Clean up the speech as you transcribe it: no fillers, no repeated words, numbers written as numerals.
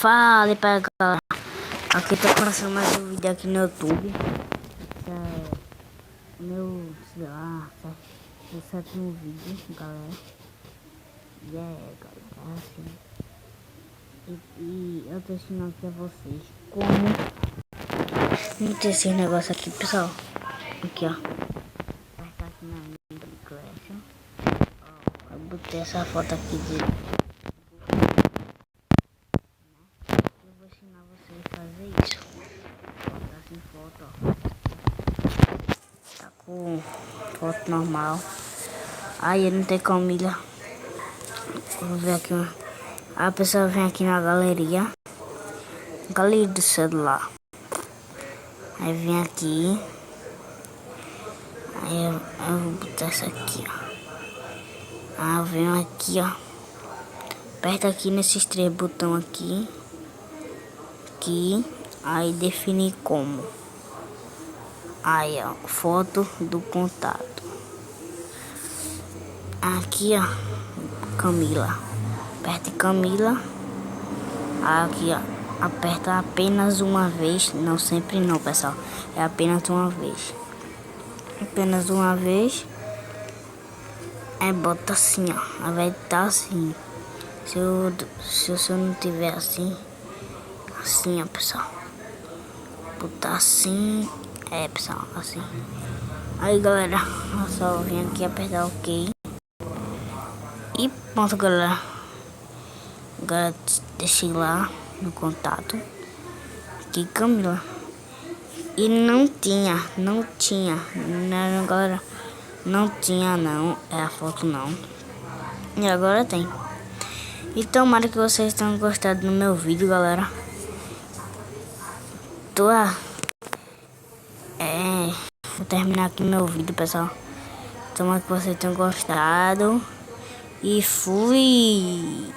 Fala, galera. Aqui tá começando mais um vídeo aqui no YouTube. Meu, sei lá, o sétimo vídeo, galera. Galera, assim. E eu tô ensinando aqui a vocês como meter esse negócio aqui, pessoal. Aqui, ó. Apertar aqui na minha Clash. Eu botei essa foto aqui de... Eu vou ensinar você a fazer isso. Botar assim foto, ó. Tá com foto normal. Aí não tem comida. Vou ver aqui. A pessoa vem aqui na galeria. Galeria do celular. Aí vem aqui. Aí eu vou botar essa aqui, ó. Aí eu venho aqui, ó. Aperta aqui nesses três botões aqui. Aqui. Aí definir como. Aí, ó. Foto do contato. Aqui, ó. Camila. Aperta em Camila. Aqui, ó. Aperta apenas uma vez. Não, sempre não, pessoal. É apenas uma vez. Apenas uma vez. Aí bota assim, ó. Aí vai estar assim. Se eu não tiver assim. Assim, ó, pessoal. Botar assim. É, pessoal, assim. Aí, galera. Eu só vim aqui apertar OK. E pronto, galera. Agora deixei lá no contato. Aqui, Camila. E não tinha. Não, galera. Não tinha, não. É a foto, não. E agora tem. E tomara que vocês tenham gostado do meu vídeo, galera. Vou terminar aqui meu vídeo, pessoal. Tomara que vocês tenham gostado. E fui!